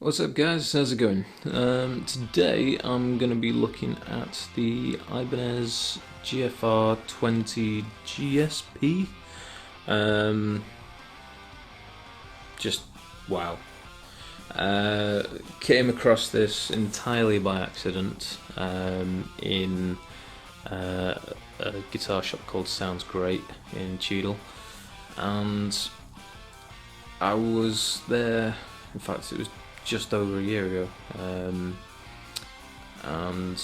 What's up guys, how's it going? Today I'm going to be looking at the Ibanez GFR20GSP. Just wow. Came across this entirely by accident in a guitar shop called Sounds Great in Cheadle, and I was there, in fact it was just over a year ago, and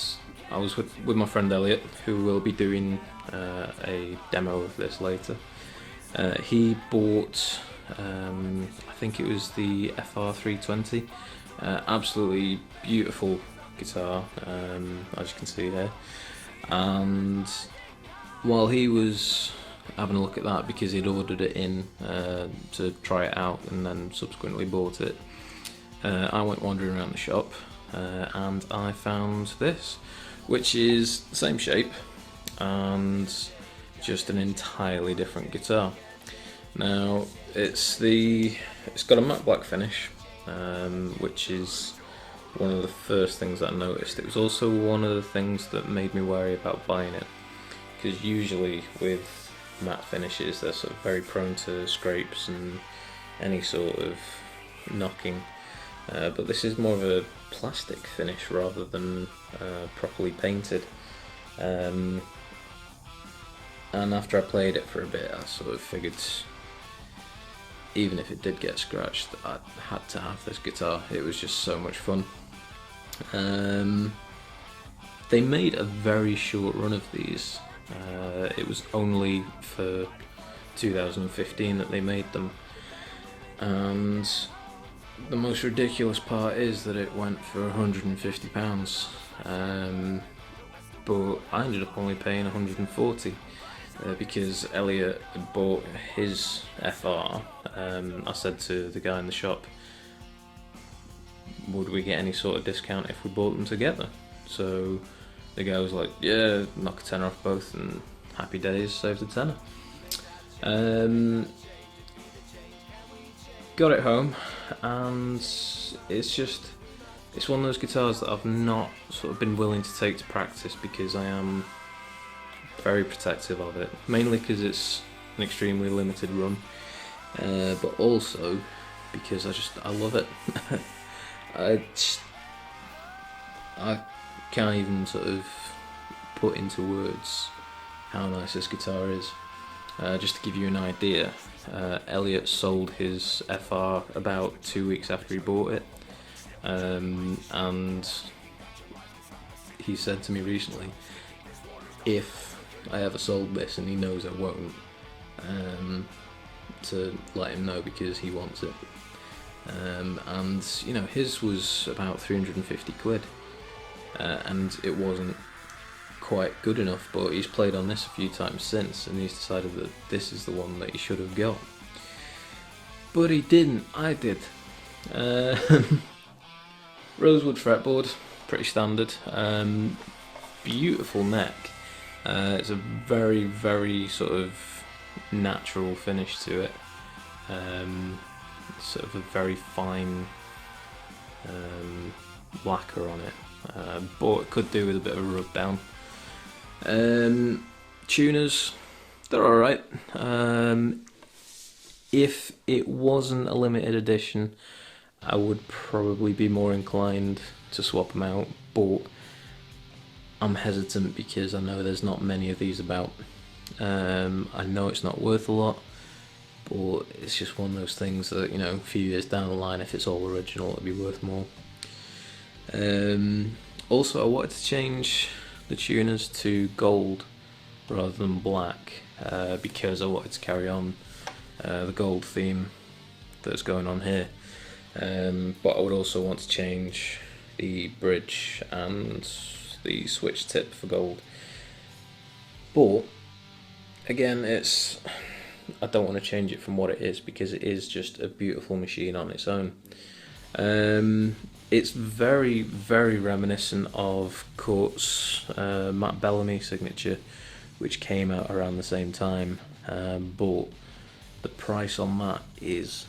I was with my friend Elliot, who will be doing a demo of this later. He bought, I think it was the FR320, absolutely beautiful guitar, as you can see here, and while he was having a look at that, because he'd ordered it in to try it out and then subsequently bought it, I went wandering around the shop and I found this, which is the same shape and just an entirely different guitar. Now it's got a matte black finish, which is one of the first things that I noticed. It was also one of the things that made me wary about buying it, because usually with matte finishes they're sort of very prone to scrapes and any sort of knocking. But this is more of a plastic finish rather than properly painted. And after I played it for a bit, I sort of figured, even if it did get scratched, I had to have this guitar. It was just so much fun. They made a very short run of these. It was only for 2015 that they made them, and the most ridiculous part is that it went for £150, but I ended up only paying 140 because Elliot had bought his FR. I said to the guy in the shop, would we get any sort of discount if we bought them together? So the guy was like, yeah, knock a tenner off both, and happy days, saved a tenner. Got it home, and it's one of those guitars that I've not sort of been willing to take to practice, because I am very protective of it, mainly because it's an extremely limited run, but also because I love it. I can't even sort of put into words how nice this guitar is. Just to give you an idea, Elliot sold his FR about 2 weeks after he bought it, and he said to me recently, if I ever sold this, and he knows I won't, to let him know because he wants it. And you know, his was about 350 quid, and it wasn't quite good enough, but he's played on this a few times since, and he's decided that this is the one that he should have got. But he didn't, I did. Rosewood fretboard, pretty standard. Beautiful neck. It's a very, very sort of natural finish to it. Sort of a very fine lacquer on it, but it could do with a bit of a rub down. Tuners, they're alright. If it wasn't a limited edition, I would probably be more inclined to swap them out, but I'm hesitant because I know there's not many of these about. I know it's not worth a lot, but it's just one of those things that, you know, a few years down the line, if it's all original, it'll be worth more. Also, I wanted to change the tuners to gold rather than black, because I wanted to carry on the gold theme that's going on here, but I would also want to change the bridge and the switch tip for gold. But again, I don't want to change it from what it is, because it is just a beautiful machine on its own. It's very, very reminiscent of Kurt's Matt Bellamy signature, which came out around the same time, but the price on that is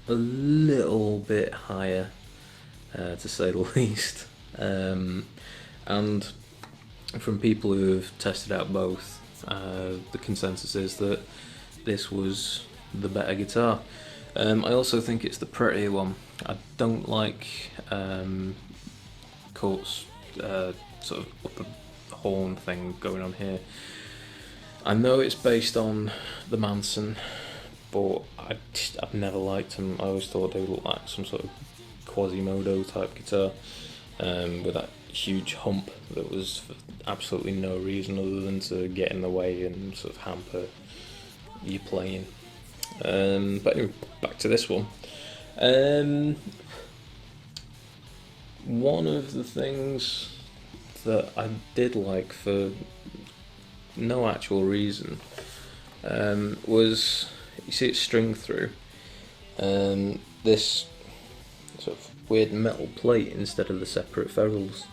a little bit higher, to say the least. And from people who have tested out both, the consensus is that this was the better guitar. I also think it's the prettier one. I don't like Kurt's sort of upper horn thing going on here. I know it's based on the Manson, but I've never liked them. I always thought they looked like some sort of Quasimodo type guitar, with that huge hump that was for absolutely no reason other than to get in the way and sort of hamper you playing. But anyway, back to this one. One of the things that I did like for no actual reason was, you see it's string through, this sort of weird metal plate instead of the separate ferrules.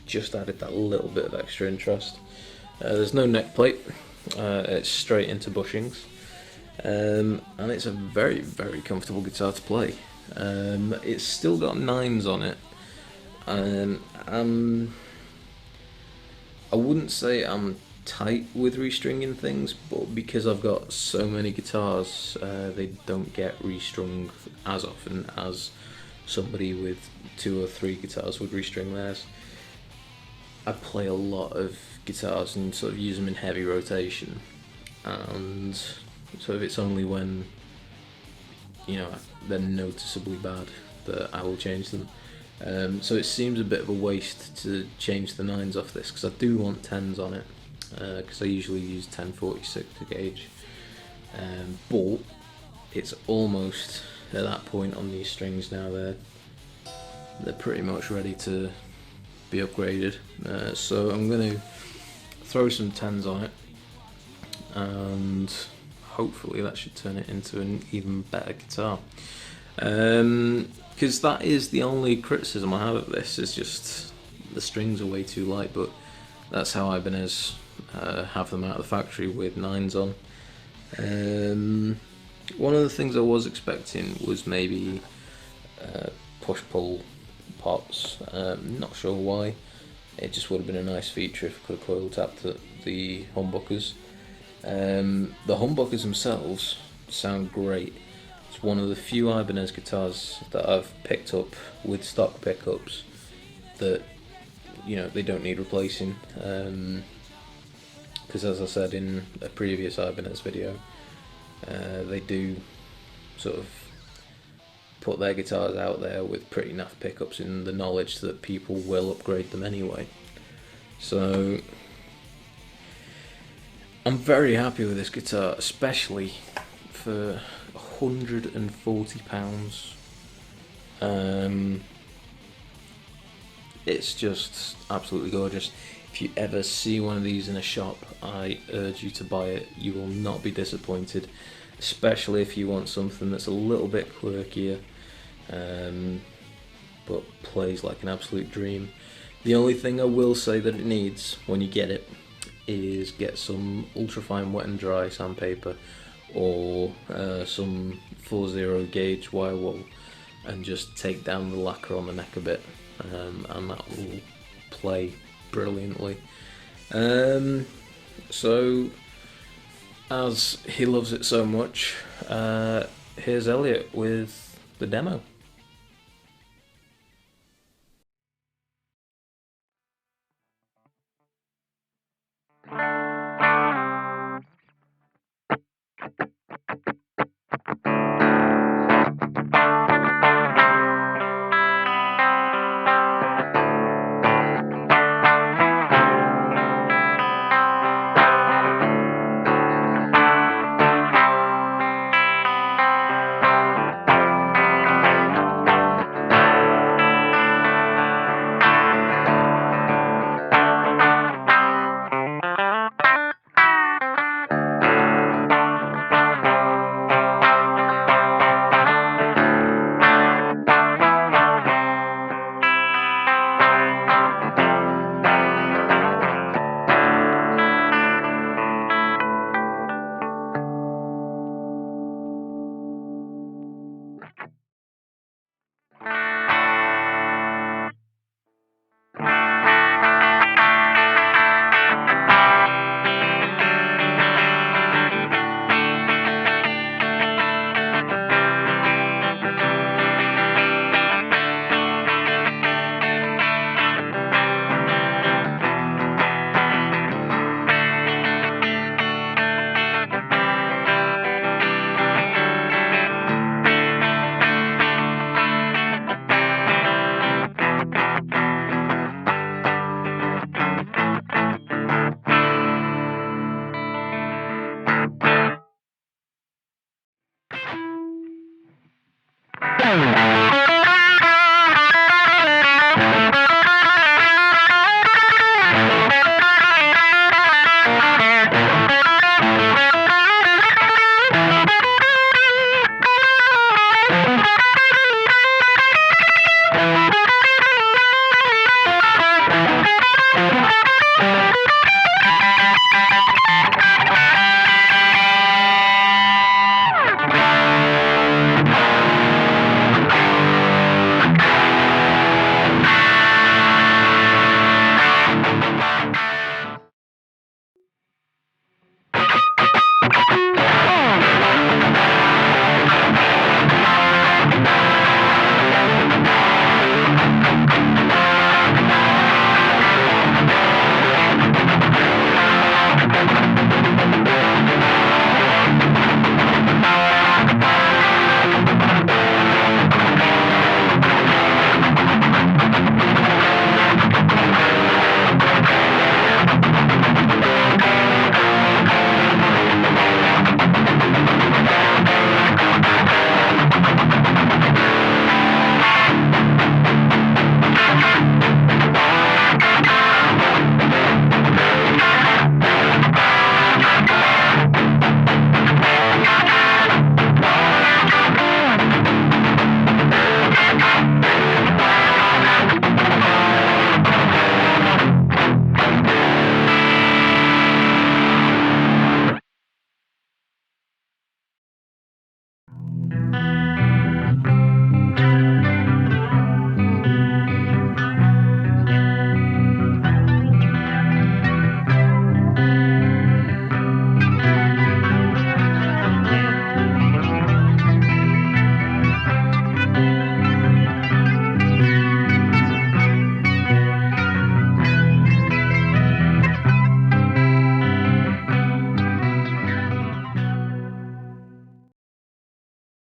Just added that little bit of extra interest. There's no neck plate, it's straight into bushings, and it's a very, very comfortable guitar to play. It's still got 9s on it. I wouldn't say I'm tight with restringing things, but because I've got so many guitars, they don't get restrung as often as somebody with 2 or 3 guitars would restring theirs. I play a lot of guitars and sort of use them in heavy rotation, and so it's only when, you know, they're noticeably bad that I will change them. So it seems a bit of a waste to change the 9s off this, because I do want 10s on it, because I usually use 1046 gauge, but it's almost at that point on these strings now. They're pretty much ready to be upgraded, so I'm going to throw some 10s on it, and hopefully that should turn it into an even better guitar. Because that is the only criticism I have of this, is just the strings are way too light, but that's how Ibanez have them out of the factory with 9s on. One of the things I was expecting was maybe push-pull pots. Not sure why. It just would have been a nice feature if I could have coil tapped the humbuckers. The humbuckers themselves sound great. It's one of the few Ibanez guitars that I've picked up with stock pickups that, you know, they don't need replacing. Because as I said in a previous Ibanez video, they do sort of put their guitars out there with pretty naff pickups in the knowledge that people will upgrade them anyway. So I'm very happy with this guitar, especially for £140. It's just absolutely gorgeous. If you ever see one of these in a shop, I urge you to buy it. You will not be disappointed, especially if you want something that's a little bit quirkier, but plays like an absolute dream. The only thing I will say that it needs when you get it is get some ultrafine wet and dry sandpaper, or some 40 gauge wire wool, and just take down the lacquer on the neck a bit, and that will play brilliantly. So as he loves it so much, here's Elliot with the demo. Bye.